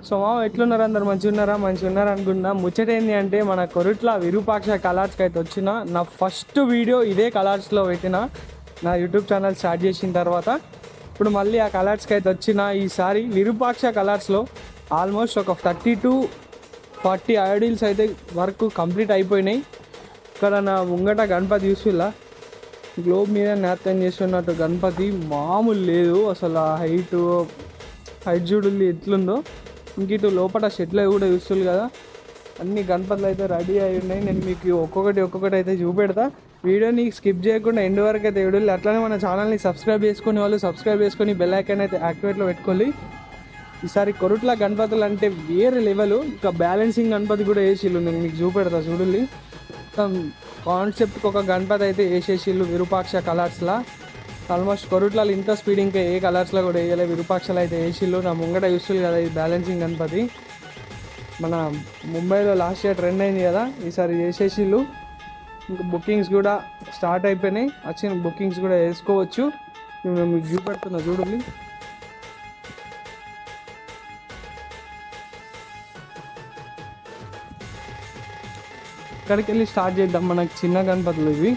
So ఎట్లున్నారు అందరు మంచిగా ఉన్నారా అనుకున్నా. ముచ్చట ఏంటి అంటే మన కొరుట్ల విరూపాక్ష కలర్స్కి అయితే వచ్చిన నా ఫస్ట్ వీడియో ఇదే కలర్స్లో పెట్టిన నా యూట్యూబ్ ఛానల్ స్టార్ట్ చేసిన తర్వాత. ఇప్పుడు మళ్ళీ ఆ కలర్స్కి అయితే వచ్చిన ఈసారి విరూపాక్ష కలర్స్లో ఆల్మోస్ట్ ఒక 30-40 ఐడిల్స్ అయితే వర్క్ కంప్లీట్ అయిపోయినాయి. ఇక్కడ నా ముంగట గణపతి చూసిలా గ్లోబ్ మీద నాట్యం చేస్తున్నట్టు గణపతి మామూలు లేదు అసలు. ఆ హైట్ చూడుల్లి ఎట్లుందో. ఇంక ఇటు లోపల షెడ్లో కూడా చూస్తుంది కదా, అన్ని గణపతులు అయితే రెడీ అయి ఉన్నాయి. నేను మీకు ఒక్కొక్కటి అయితే చూపెడతా. వీడియోని స్కిప్ చేయకుండా ఎండ్ వరకు అయితే వీడియోలు. అట్లనే మన ఛానల్ని సబ్స్క్రైబ్ చేసుకునే వాళ్ళు సబ్స్క్రైబ్ చేసుకొని బెల్ ఐకాన్ అయితే యాక్టివేట్లో పెట్టుకోవాలి. ఈసారి కొరుట్ల గణపతులు అంటే వేరే లెవెల్. ఇంకా బ్యాలెన్సింగ్ గణపతి కూడా వేసిళ్ళు, నేను మీకు చూపెడతా చూడండి. మొత్తం కాన్సెప్ట్కి ఒక గణపతి అయితే వేసేసిళ్ళు విరూపాక్ష కలర్స్లా. ఆల్మోస్ట్ కొరుట్లలో ఇంత స్పీడ్ ఇంకా ఏ కలర్స్లో కూడా వేయలేదు, విరూపాక్షలు అయితే వేసిళ్ళు. నా ముంగట చూస్తుంది కదా ఇది బ్యాలెన్సింగ్ గణపతి. మన ముంబైలో లాస్ట్ ఇయర్ ట్రెండ్ అయింది కదా, ఈసారి చేసేసిళ్ళు. ఇంకా బుకింగ్స్ కూడా స్టార్ట్ అయిపోయినాయి, వచ్చిన బుకింగ్స్ కూడా వేసుకోవచ్చు. నేను మీకు చూపెడుతున్నా చూడండి. ఇక్కడికి వెళ్ళి స్టార్ట్ చేద్దాం. మనకు చిన్న గణపతులు ఇవి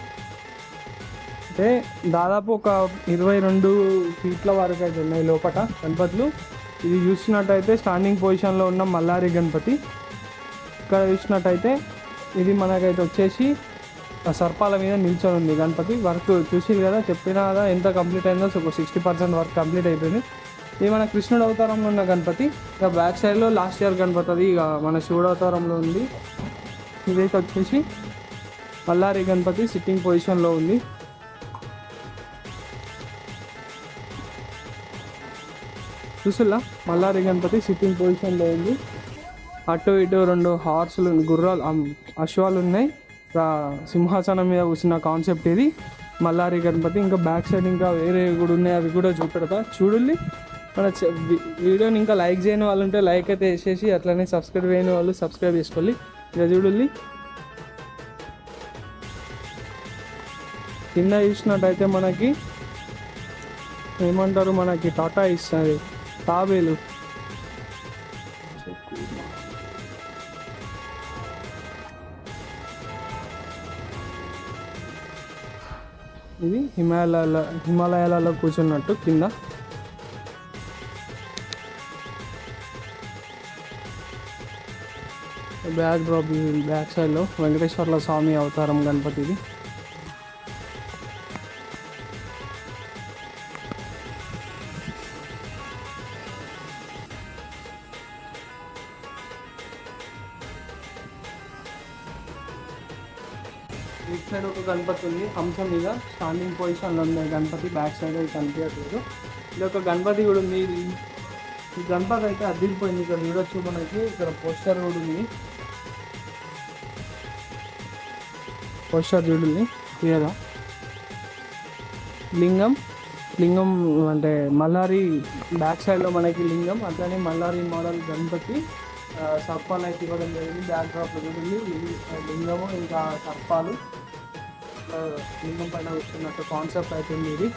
అంటే దాదాపు ఒక 22 ఫీట్ల వరకు అయితే ఉన్నాయి లోపల గణపతులు. ఇది చూసినట్టయితే స్టాండింగ్ పొజిషన్లో ఉన్న మల్లారి గణపతి. ఇక్కడ చూసినట్టయితే ఇది మనకైతే వచ్చేసి సర్పాల మీద నిల్చొని ఉంది గణపతి. వర్క్ చూసి కదా, చెప్పినా కదా ఎంత కంప్లీట్ అయిందో. ఒక 60% వర్క్ కంప్లీట్ అయిపోయింది. ఇది మన కృష్ణుడు అవతారంలో ఉన్న గణపతి. ఇక బ్యాక్ సైడ్లో లాస్ట్ ఇయర్ గణపతి, అది ఇక మన శివుడు అవతారంలో ఉంది. ఇదైతే వచ్చేసి మల్లారి గణపతి సిట్టింగ్ పొజిషన్లో ఉంది. చూసులా మల్లారి గణపతి సిట్టింగ్ పొజిషన్లో ఉంది. అటు ఇటు 2 హార్సులు గుర్రాలు అశ్వాలు ఉన్నాయి. సింహాసనం మీద కూర్చున్న కాన్సెప్ట్ ఇది మల్లారి గణపతి. ఇంకా బ్యాక్ సైడ్ ఇంకా వేరే కూడా ఉన్నాయి, అవి కూడా చూపెడతా చూడండి. మన వీడియోని ఇంకా లైక్ చేయని వాళ్ళు ఉంటే లైక్ అయితే వేసేసి, అట్లనే సబ్స్క్రైబ్ చేయని వాళ్ళు సబ్స్క్రైబ్ చేసుకోవాలి. ఇక చూడండి కింద చూసినట్టయితే మనకి ఏమంటారు, మనకి టాటా ఇస్తుంది తాబేలు. ఇది హిమాలయాలలో కూర్చున్నట్టు కింద. బ్యాక్ డ్రాప్ బ్యాక్ సైడ్లో వెంకటేశ్వర్ల స్వామి అవతారం గణపతి ఇది. ఇటు సైడ్ ఒక గణపతి ఉంది, హంస మీద స్టాండింగ్ పొజిషన్లో ఉంది గణపతి. బ్యాక్ సైడ్ అయితే కనిపించట్లేదు. ఇది ఒక గణపతి కూడా ఉంది. ఈ గణపతి అయితే అద్దిరిపోయింది. ఇక్కడ చూడొచ్చు మనకి, ఇక్కడ పోస్టర్ కూడా ఉంది. పోస్టర్ చూడండి క్లియర్గా. లింగం అంటే మల్లారి బ్యాక్ సైడ్లో మనకి లింగం, అట్లనే మల్లారి మోడల్ గణపతి సర్పాలు అయితే ఇవ్వడం జరిగింది. బ్యాక్ డ్రాప్ చూడండి లింగము ఇంకా సర్పాలు లింగం పైన వస్తున్నట్టు కాన్సెప్ట్ అవుతుంది ఇది.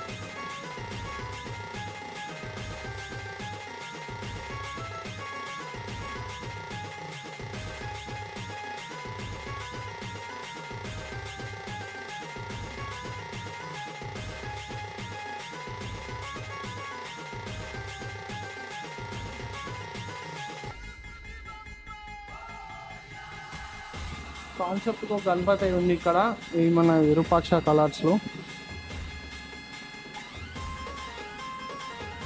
కాన్సెప్ట్కి ఒక గణపతి ఉంది ఇక్కడ, ఈ మన విరూపాక్ష కలర్స్లో.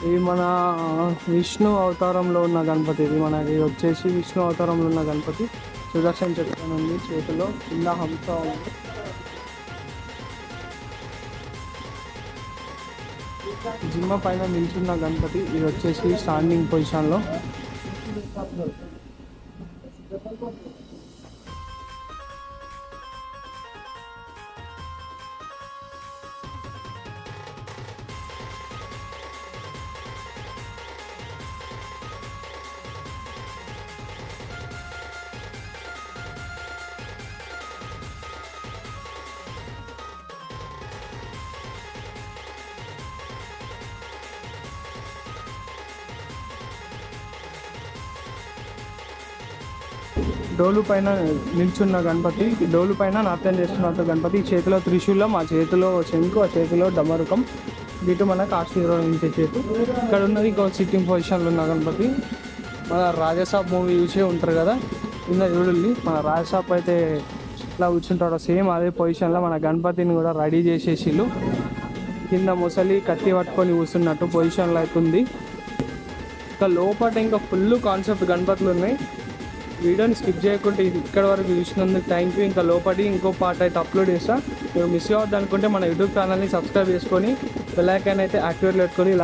ఇది మన విష్ణు అవతారంలో ఉన్న గణపతి. ఇది మనకి వచ్చేసి విష్ణు అవతారంలో ఉన్న గణపతి. సుదర్శన చక్రం ఉంది చేతిలో, కింద హంస ఉంది. జిమ్మ పైన నిల్చున్న గణపతి. ఇది వచ్చేసి స్టాండింగ్ పొజిషన్లో. డోలు పైన నిల్చున్న గణపతి, డోలు పైన నాట్యం చేస్తున్న గణపతి, చేతిలో త్రిశూలం, ఆ చేతిలో శంకు, ఆ చేతిలో డమరుకం, ఇటు మనకు ఆశీర్వదించే చేతు. ఇక్కడ ఉన్నది ఇంకో సిట్టింగ్ పొజిషన్లో ఉన్న గణపతి. మన రాజసాబ్ మూవీ చూసే ఉంటారు కదా, కింద చూడండి మన రాజసాబ్ అయితే ఇట్లా కూర్చుంటాడు, సేమ్ అదే పొజిషన్లో మన గణపతిని కూడా రెడీ చేసేసిళ్ళు. కింద ముసలి కత్తి పట్టుకొని కూర్చున్నట్టు పొజిషన్లో అవుతుంది. ఇంకా లోపల ఇంకా ఫుల్ కాన్సెప్ట్ గణపతులు ఉన్నాయి. వీడియోని స్కిప్ చేయకుండా ఇక్కడ వరకు చూసినందుకు థ్యాంక్ యూ. ఇంకా లోపలి ఇంకో పార్ట్ అయితే అప్లోడ్ చేస్తా. మీరు మిస్ అవ్వద్దు అనుకుంటే మన యూట్యూబ్ ఛానల్ని సబ్స్క్రైబ్ చేసుకొని బెల్ ఐకాన్ అయితే యాక్టివేట్ పెట్టుకొని